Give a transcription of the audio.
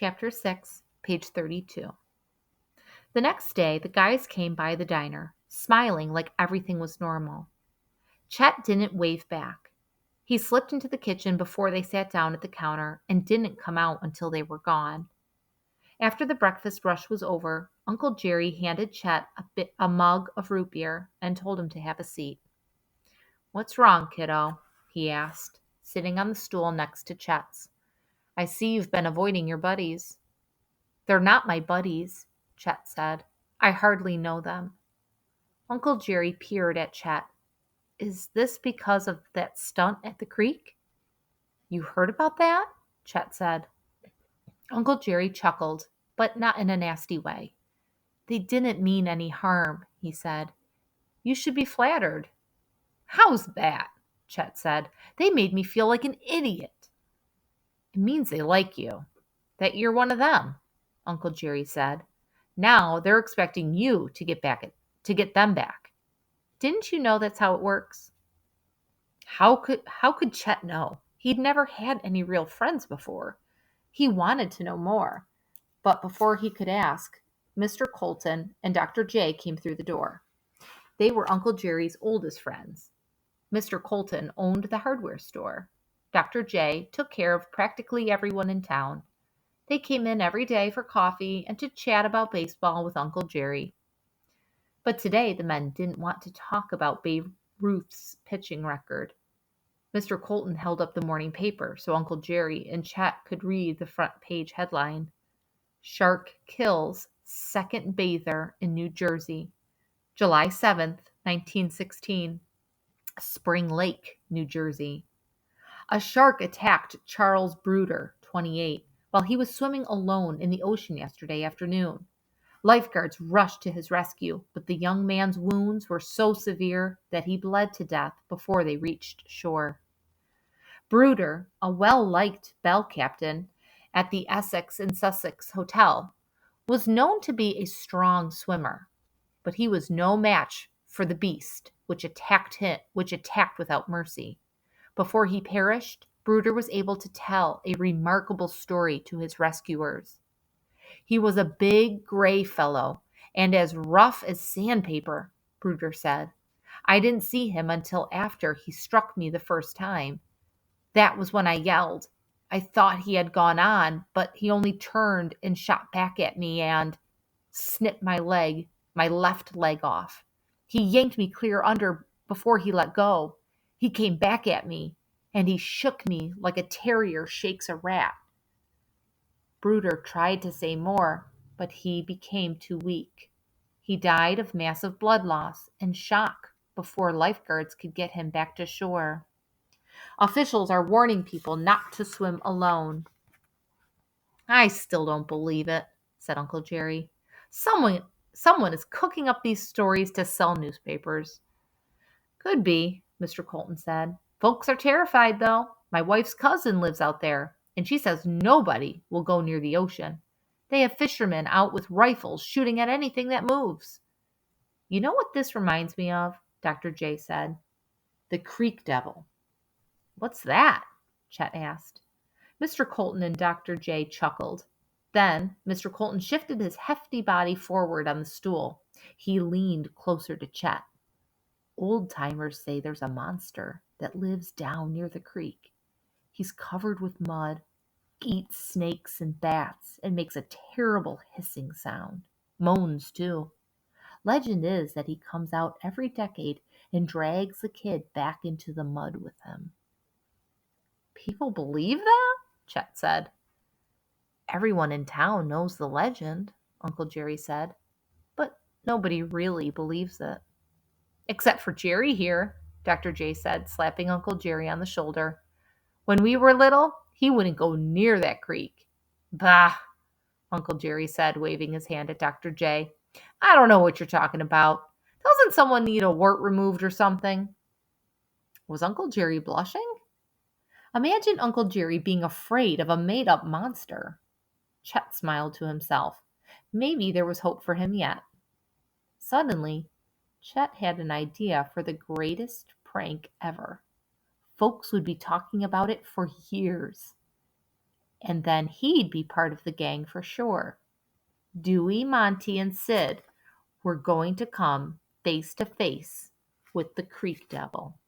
Chapter 6, page 32. The next day, the guys came by the diner, smiling like everything was normal. Chet didn't wave back. He slipped into the kitchen before they sat down at the counter and didn't come out until they were gone. After the breakfast rush was over, Uncle Jerry handed Chet a mug of root beer and told him to have a seat. "What's wrong, kiddo?" he asked, sitting on the stool next to Chet's. "I see you've been avoiding your buddies." "They're not my buddies," Chet said. "I hardly know them." Uncle Jerry peered at Chet. "Is this because of that stunt at the creek?" "You heard about that?" Chet said. Uncle Jerry chuckled, but not in a nasty way. "They didn't mean any harm," he said. "You should be flattered." "How's that?" Chet said. "They made me feel like an idiot." "It means they like you, that you're one of them," Uncle Jerry said. "Now they're expecting you to get them back. Didn't you know that's how it works?" How could Chet know? He'd never had any real friends before. He wanted to know more, but before he could ask, Mr. Colton and Dr. J came through the door. They were Uncle Jerry's oldest friends. Mr. Colton owned the hardware store. Dr. J took care of practically everyone in town. They came in every day for coffee and to chat about baseball with Uncle Jerry. But today the men didn't want to talk about Babe Ruth's pitching record. Mr. Colton held up the morning paper so Uncle Jerry and Chet could read the front page headline: "Shark Kills Second Bather in New Jersey, July 7th, 1916, Spring Lake, New Jersey. A shark attacked Charles Bruder, 28, while he was swimming alone in the ocean yesterday afternoon. Lifeguards rushed to his rescue, but the young man's wounds were so severe that he bled to death before they reached shore. Bruder, a well-liked bell captain at the Essex and Sussex Hotel, was known to be a strong swimmer, but he was no match for the beast, which attacked without mercy. Before he perished, Bruder was able to tell a remarkable story to his rescuers. He was a big gray fellow and as rough as sandpaper, Bruder said. I didn't see him until after he struck me the first time. That was when I yelled. I thought he had gone on, but he only turned and shot back at me and snipped my left leg off. He yanked me clear under before he let go. He came back at me, and he shook me like a terrier shakes a rat." Bruder tried to say more, but he became too weak. He died of massive blood loss and shock before lifeguards could get him back to shore. Officials are warning people not to swim alone. "I still don't believe it," said Uncle Jerry. Someone is cooking up these stories to sell newspapers." "Could be," Mr. Colton said. "Folks are terrified, though. My wife's cousin lives out there, and she says nobody will go near the ocean. They have fishermen out with rifles shooting at anything that moves." "You know what this reminds me of?" Dr. J said. "The Creek Devil." "What's that?" Chet asked. Mr. Colton and Dr. J chuckled. Then Mr. Colton shifted his hefty body forward on the stool. He leaned closer to Chet. "Old-timers say there's a monster that lives down near the creek. He's covered with mud, eats snakes and bats, and makes a terrible hissing sound. Moans, too. Legend is that he comes out every decade and drags the kid back into the mud with him." "People believe that?" Chet said. "Everyone in town knows the legend," Uncle Jerry said, "but nobody really believes it." "Except for Jerry here," Dr. J said, slapping Uncle Jerry on the shoulder. "When we were little, he wouldn't go near that creek." "Bah," Uncle Jerry said, waving his hand at Dr. J. "I don't know what you're talking about. Doesn't someone need a wart removed or something?" Was Uncle Jerry blushing? Imagine Uncle Jerry being afraid of a made-up monster. Chet smiled to himself. Maybe there was hope for him yet. Suddenly, Chet had an idea for the greatest prank ever. Folks would be talking about it for years. and then he'd be part of the gang for sure. Dewey, Monty, and Sid were going to come face to face with the Creek Devil.